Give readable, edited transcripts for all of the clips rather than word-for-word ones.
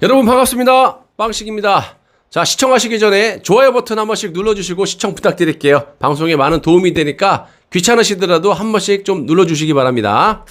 여러분 반갑습니다. 빵식입니다. 자, 시청하시기 전에 좋아요 버튼 한 번씩 눌러주시고 시청 부탁드릴게요. 방송에 많은 도움이 되니까 귀찮으시더라도 한 번씩 좀 눌러주시기 바랍니다.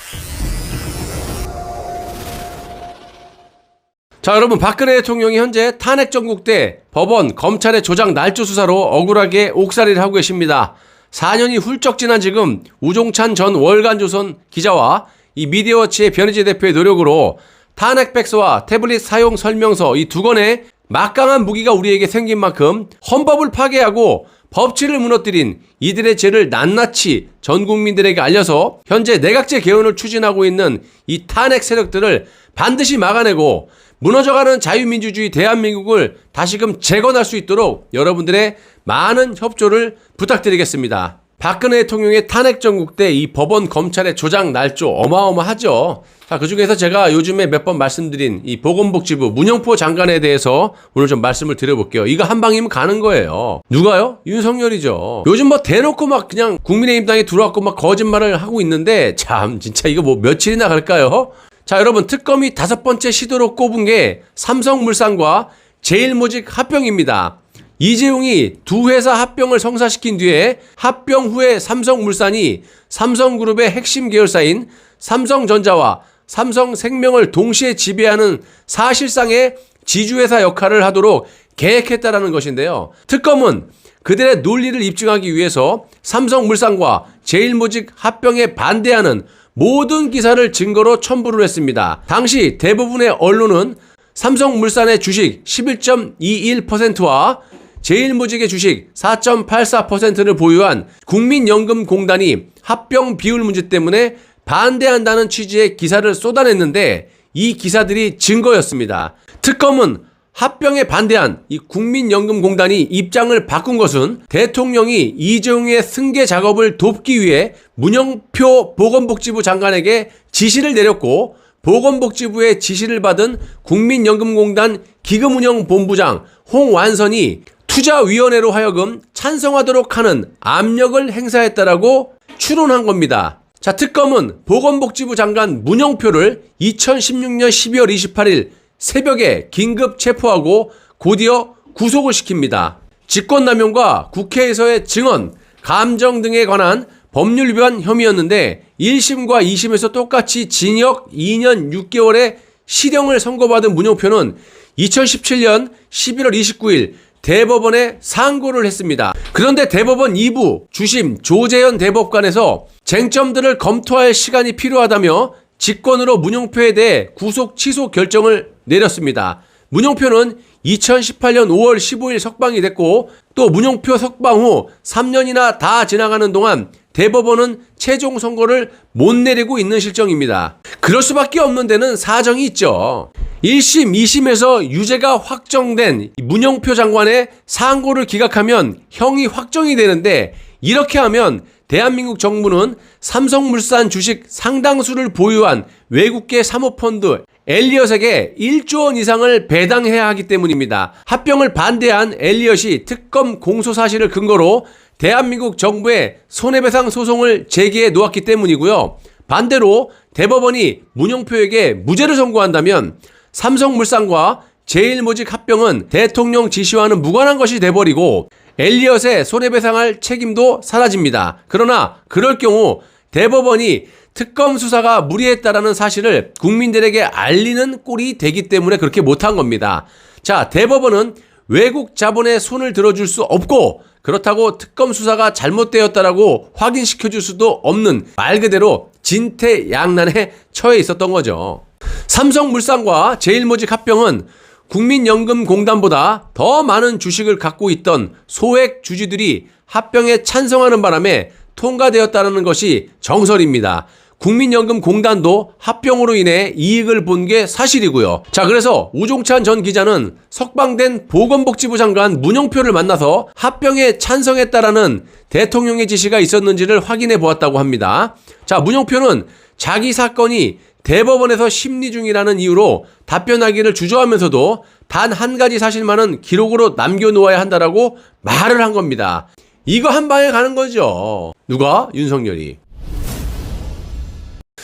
자, 여러분, 박근혜 대통령이 현재 탄핵 전국대 법원, 검찰의 조작 날조 수사로 억울하게 옥살이를 하고 계십니다. 4년이 훌쩍 지난 지금 우종찬 전 월간조선 기자와 이 미디어워치의 변희재 대표의 노력으로 탄핵 백서와 태블릿 사용 설명서 이 두 건의 막강한 무기가 우리에게 생긴 만큼 헌법을 파괴하고 법치를 무너뜨린 이들의 죄를 낱낱이 전 국민들에게 알려서 현재 내각제 개헌을 추진하고 있는 이 탄핵 세력들을 반드시 막아내고 무너져가는 자유민주주의 대한민국을 다시금 재건할 수 있도록 여러분들의 많은 협조를 부탁드리겠습니다. 박근혜 대통령의 탄핵 전국대 이 법원 검찰의 조작 날조 어마어마하죠. 자, 그중에서 제가 요즘에 몇 번 말씀드린 이 보건복지부 문영포 장관에 대해서 오늘 좀 말씀을 드려볼게요. 이거 한 방이면 가는 거예요. 누가요? 윤석열이죠. 요즘 뭐 대놓고 막 그냥 국민의힘당에 들어왔고 막 거짓말을 하고 있는데 참 진짜 이거 뭐 며칠이나 갈까요? 자, 여러분, 특검이 5번째 시도로 꼽은 게 삼성물산과 제일모직 합병입니다. 이재용이 두 회사 합병을 성사시킨 뒤에 합병 후에 삼성물산이 삼성그룹의 핵심 계열사인 삼성전자와 삼성생명을 동시에 지배하는 사실상의 지주회사 역할을 하도록 계획했다라는 것인데요. 특검은 그들의 논리를 입증하기 위해서 삼성물산과 제일모직 합병에 반대하는 모든 기사를 증거로 첨부를 했습니다. 당시 대부분의 언론은 삼성물산의 주식 11.21%와 제일모직의 주식 4.84%를 보유한 국민연금공단이 합병 비율 문제 때문에 반대한다는 취지의 기사를 쏟아냈는데 이 기사들이 증거였습니다. 특검은 합병에 반대한 이 국민연금공단이 입장을 바꾼 것은 대통령이 이재용의 승계 작업을 돕기 위해 문영표 보건복지부 장관에게 지시를 내렸고 보건복지부의 지시를 받은 국민연금공단 기금운영본부장 홍완선이 투자위원회로 하여금 찬성하도록 하는 압력을 행사했다라고 추론한 겁니다. 자, 특검은 보건복지부 장관 문영표를 2016년 12월 28일 새벽에 긴급 체포하고 곧이어 구속을 시킵니다. 직권남용과 국회에서의 증언, 감정 등에 관한 법률 위반 혐의였는데 1심과 2심에서 똑같이 징역 2년 6개월의 실형을 선고받은 문영표는 2017년 11월 29일 대법원에 상고를 했습니다. 그런데 대법원 2부 주심 조재현 대법관에서 쟁점들을 검토할 시간이 필요하다며 직권으로 문영표에 대해 구속 취소 결정을 내렸습니다. 문영표는 2018년 5월 15일 석방이 됐고 또 문영표 석방 후 3년이나 다 지나가는 동안 대법원은 최종 선고를 못 내리고 있는 실정입니다. 그럴 수밖에 없는 데는 사정이 있죠. 1심, 2심에서 유죄가 확정된 문영표 장관의 상고를 기각하면 형이 확정이 되는데 이렇게 하면 대한민국 정부는 삼성물산 주식 상당수를 보유한 외국계 사모펀드 엘리엇에게 1조 원 이상을 배당해야 하기 때문입니다. 합병을 반대한 엘리엇이 특검 공소 사실을 근거로 대한민국 정부에 손해배상 소송을 제기해 놓았기 때문이고요. 반대로 대법원이 문영표에게 무죄를 선고한다면 삼성물산과 제일모직 합병은 대통령 지시와는 무관한 것이 돼버리고 엘리엇의 손해배상할 책임도 사라집니다. 그러나 그럴 경우 대법원이 특검 수사가 무리했다라는 사실을 국민들에게 알리는 꼴이 되기 때문에 그렇게 못한 겁니다. 자, 대법원은 외국 자본의 손을 들어줄 수 없고 그렇다고 특검 수사가 잘못되었다라고 확인시켜줄 수도 없는 말 그대로 진퇴양난에 처해 있었던 거죠. 삼성물산과 제일모직 합병은 국민연금공단보다 더 많은 주식을 갖고 있던 소액 주주들이 합병에 찬성하는 바람에 통과되었다는 것이 정설입니다. 국민연금공단도 합병으로 인해 이익을 본 게 사실이고요. 자, 그래서 우종찬 전 기자는 석방된 보건복지부 장관 문영표를 만나서 합병에 찬성했다라는 대통령의 지시가 있었는지를 확인해 보았다고 합니다. 자, 문영표는 자기 사건이 대법원에서 심리 중이라는 이유로 답변하기를 주저하면서도 단 한 가지 사실만은 기록으로 남겨놓아야 한다라고 말을 한 겁니다. 이거 한 방에 가는 거죠. 누가? 윤석열이.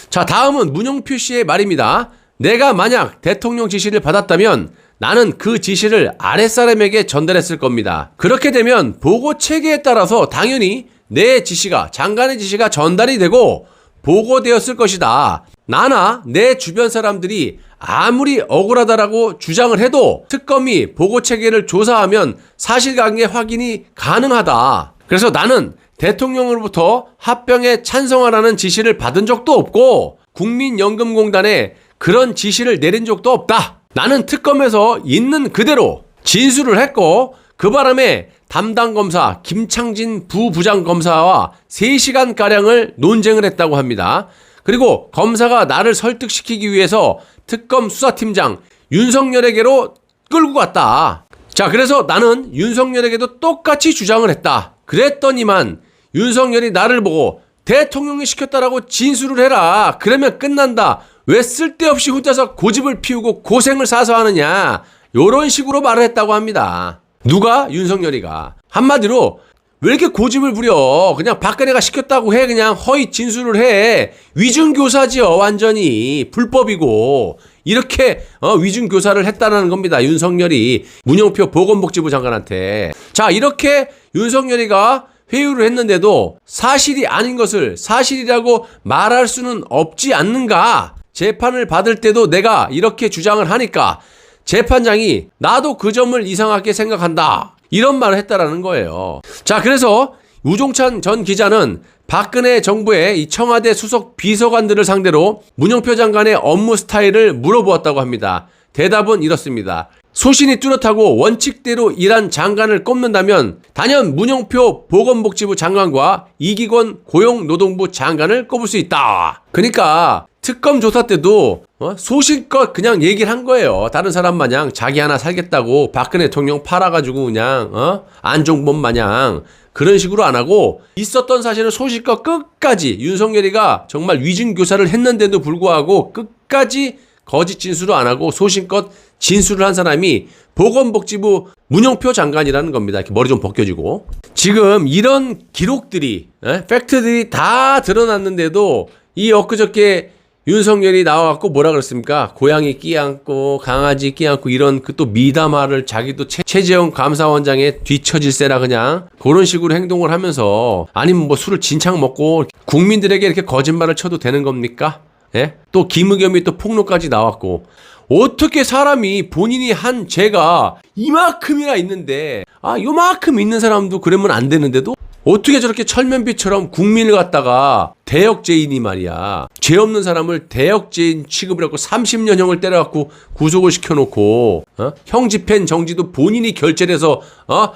자, 다음은 문영표 씨의 말입니다. 내가 만약 대통령 지시를 받았다면 나는 그 지시를 아랫사람에게 전달했을 겁니다. 그렇게 되면 보고 체계에 따라서 당연히 내 지시가, 장관의 지시가 전달이 되고 보고되었을 것이다. 나나 내 주변 사람들이 아무리 억울하다라고 주장을 해도 특검이 보고 체계를 조사하면 사실관계 확인이 가능하다. 그래서 나는 대통령으로부터 합병에 찬성하라는 지시를 받은 적도 없고 국민연금공단에 그런 지시를 내린 적도 없다. 나는 특검에서 있는 그대로 진술을 했고 그 바람에 담당 검사 김창진 부부장검사와 3시간가량을 논쟁을 했다고 합니다. 그리고 검사가 나를 설득시키기 위해서 특검 수사팀장 윤석열에게로 끌고 갔다. 자, 그래서 나는 윤석열에게도 똑같이 주장을 했다. 그랬더니만 윤석열이 나를 보고 대통령이 시켰다라고 진술을 해라. 그러면 끝난다. 왜 쓸데없이 혼자서 고집을 피우고 고생을 사서 하느냐. 요런 식으로 말을 했다고 합니다. 누가? 윤석열이가. 한마디로 왜 이렇게 고집을 부려. 그냥 박근혜가 시켰다고 해. 그냥 허위 진술을 해. 위중교사지요. 완전히 불법이고. 이렇게 위중교사를 했다는 겁니다. 윤석열이 문영표 보건복지부 장관한테. 자, 이렇게 윤석열이가 회유를 했는데도 사실이 아닌 것을 사실이라고 말할 수는 없지 않는가. 재판을 받을 때도 내가 이렇게 주장을 하니까 재판장이 나도 그 점을 이상하게 생각한다. 이런 말을 했다라는 거예요. 자, 그래서 우종찬 전 기자는 박근혜 정부의 이 청와대 수석 비서관들을 상대로 문영표 장관의 업무 스타일을 물어보았다고 합니다. 대답은 이렇습니다. 소신이 뚜렷하고 원칙대로 일한 장관을 꼽는다면 단연 문영표 보건복지부 장관과 이기권 고용노동부 장관을 꼽을 수 있다. 그러니까 특검 조사 때도 소신껏 그냥 얘기를 한 거예요. 다른 사람 마냥 자기 하나 살겠다고 박근혜 대통령 팔아가지고 그냥 안종범 마냥 그런 식으로 안 하고 있었던 사실을 소신껏 끝까지 윤석열이가 정말 위증교사를 했는데도 불구하고 끝까지 거짓 진술을 안 하고 소신껏 진술을 한 사람이 보건복지부 문영표 장관이라는 겁니다. 이렇게 머리 좀 벗겨지고. 지금 이런 기록들이 팩트들이 다 드러났는데도 이 엊그저께 윤석열이 나와갖고 뭐라 그랬습니까? 고양이 끼안고 강아지 끼안고 이런 그 또 미담화를 자기도 최재형 감사원장의 뒤처질세라 그냥 그런 식으로 행동을 하면서 아니면 뭐 술을 진창 먹고 국민들에게 이렇게 거짓말을 쳐도 되는 겁니까? 예? 또 김의겸이 또 폭로까지 나왔고 어떻게 사람이 본인이 한 죄가 이만큼이나 있는데 요만큼 있는 사람도 그러면 안 되는데도 어떻게 저렇게 철면피처럼 국민을 갖다가 대역죄인이 말이야. 죄 없는 사람을 대역죄인 취급을 하고 30년형을 때려갖고 구속을 시켜놓고 형 집행 정지도 본인이 결재를 해서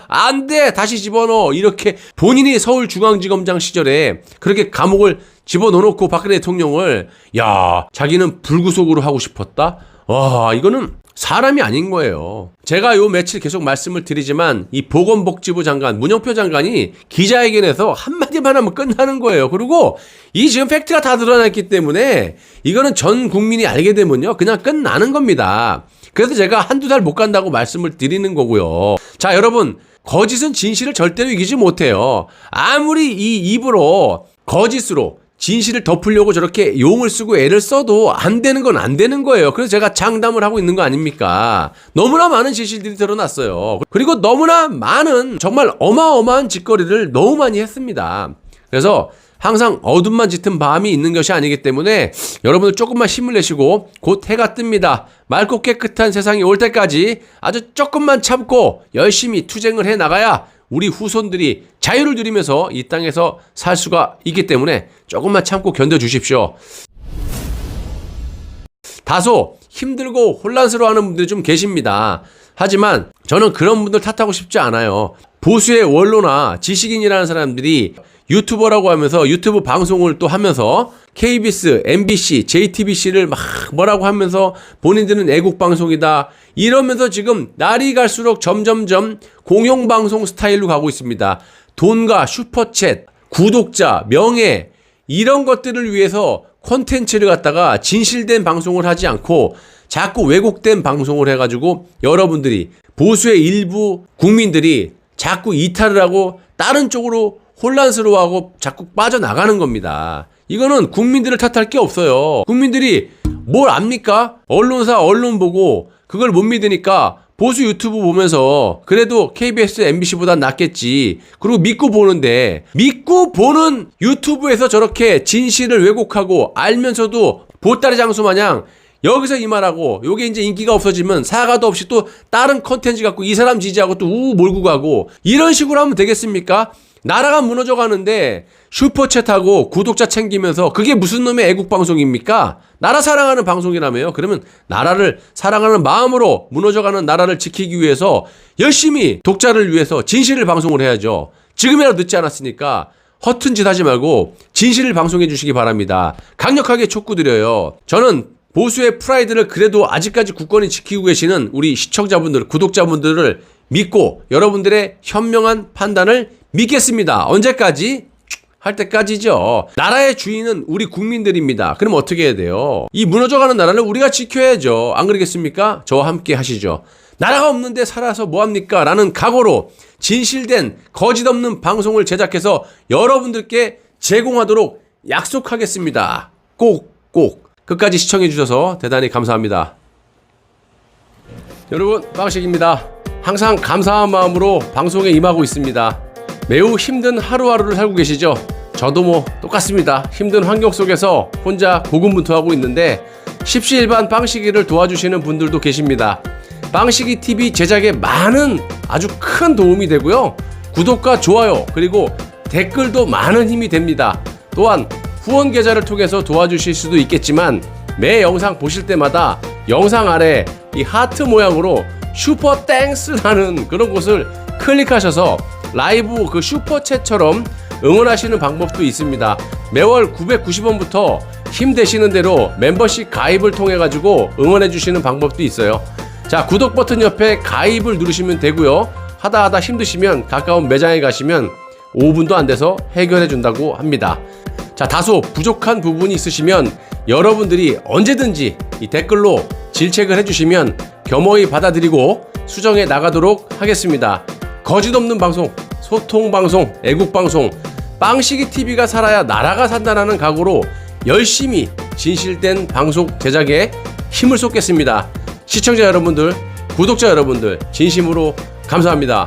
안 돼 다시 집어넣어 이렇게 본인이 서울중앙지검장 시절에 그렇게 감옥을 집어넣어놓고 박근혜 대통령을 자기는 불구속으로 하고 싶었다? 와 이거는 사람이 아닌 거예요. 제가 요 며칠 계속 말씀을 드리지만 이 보건복지부 장관 문영표 장관이 기자회견에서 한마디만 하면 끝나는 거예요. 그리고 이 지금 팩트가 다 드러났기 때문에 이거는 전 국민이 알게 되면요 그냥 끝나는 겁니다. 그래서 제가 한두 달 못 간다고 말씀을 드리는 거고요. 자 여러분 거짓은 진실을 절대로 이기지 못해요. 아무리 이 입으로 거짓으로 진실을 덮으려고 저렇게 용을 쓰고 애를 써도 안 되는 건 안 되는 거예요. 그래서 제가 장담을 하고 있는 거 아닙니까? 너무나 많은 진실들이 드러났어요. 그리고 너무나 많은 정말 어마어마한 짓거리를 너무 많이 했습니다. 그래서 항상 어둠만 짙은 밤이 있는 것이 아니기 때문에 여러분들 조금만 힘을 내시고 곧 해가 뜹니다. 맑고 깨끗한 세상이 올 때까지 아주 조금만 참고 열심히 투쟁을 해 나가야 우리 후손들이 자유를 누리면서 이 땅에서 살 수가 있기 때문에 조금만 참고 견뎌주십시오. 다소 힘들고 혼란스러워하는 분들이 좀 계십니다. 하지만 저는 그런 분들 탓하고 싶지 않아요. 보수의 원로나 지식인이라는 사람들이 유튜버라고 하면서 유튜브 방송을 또 하면서 KBS, MBC, JTBC를 막 뭐라고 하면서 본인들은 애국방송이다 이러면서 지금 날이 갈수록 점점점 공영방송 스타일로 가고 있습니다. 돈과 슈퍼챗, 구독자, 명예 이런 것들을 위해서 콘텐츠를 갖다가 진실된 방송을 하지 않고 자꾸 왜곡된 방송을 해가지고 여러분들이 보수의 일부 국민들이 자꾸 이탈을 하고 다른 쪽으로 혼란스러워하고 자꾸 빠져나가는 겁니다. 이거는 국민들을 탓할 게 없어요. 국민들이 뭘 압니까? 언론사 언론 보고 그걸 못 믿으니까 보수 유튜브 보면서 그래도 KBS, MBC보다 낫겠지. 그리고 믿고 보는데 믿고 보는 유튜브에서 저렇게 진실을 왜곡하고 알면서도 보따리 장수 마냥 여기서 이 말하고 요게 이제 인기가 없어지면 사과도 없이 또 다른 컨텐츠 갖고 이 사람 지지하고 또 몰고 가고 이런 식으로 하면 되겠습니까? 나라가 무너져 가는데 슈퍼챗하고 구독자 챙기면서 그게 무슨 놈의 애국방송입니까? 나라 사랑하는 방송이라며요. 그러면 나라를 사랑하는 마음으로 무너져가는 나라를 지키기 위해서 열심히 독자를 위해서 진실을 방송을 해야죠. 지금이라도 늦지 않았으니까 허튼 짓 하지 말고 진실을 방송해 주시기 바랍니다. 강력하게 촉구드려요. 저는 보수의 프라이드를 그래도 아직까지 굳건히 지키고 계시는 우리 시청자분들, 구독자분들을 믿고 여러분들의 현명한 판단을 믿겠습니다. 언제까지? 할 때까지죠. 나라의 주인은 우리 국민들입니다. 그럼 어떻게 해야 돼요? 이 무너져가는 나라를 우리가 지켜야죠. 안 그러겠습니까? 저와 함께 하시죠. 나라가 없는데 살아서 뭐합니까? 라는 각오로 진실된 거짓 없는 방송을 제작해서 여러분들께 제공하도록 약속하겠습니다. 꼭 끝까지 시청해 주셔서 대단히 감사합니다. 여러분, 빵식입니다. 항상 감사한 마음으로 방송에 임하고 있습니다. 매우 힘든 하루하루를 살고 계시죠? 저도 뭐 똑같습니다. 힘든 환경 속에서 혼자 고군분투하고 있는데 십시일반 빵식이를 도와주시는 분들도 계십니다. 빵식이 TV 제작에 많은 아주 큰 도움이 되고요. 구독과 좋아요 그리고 댓글도 많은 힘이 됩니다. 또한 후원 계좌를 통해서 도와주실 수도 있겠지만 매 영상 보실 때마다 영상 아래 이 하트 모양으로 슈퍼 땡스라는 그런 곳을 클릭하셔서 라이브 그 슈퍼챗처럼 응원하시는 방법도 있습니다. 매월 990원부터 힘되시는 대로 멤버십 가입을 통해 가지고 응원해 주시는 방법도 있어요. 자, 구독 버튼 옆에 가입을 누르시면 되고요. 하다 힘드시면 가까운 매장에 가시면 5분도 안 돼서 해결해 준다고 합니다. 자, 다소 부족한 부분이 있으시면 여러분들이 언제든지 이 댓글로 질책을 해주시면 겸허히 받아들이고 수정해 나가도록 하겠습니다. 거짓 없는 방송, 소통 방송, 애국 방송, 빵식이 TV가 살아야 나라가 산다라는 각오로 열심히 진실된 방송 제작에 힘을 쏟겠습니다. 시청자 여러분들, 구독자 여러분들 진심으로 감사합니다.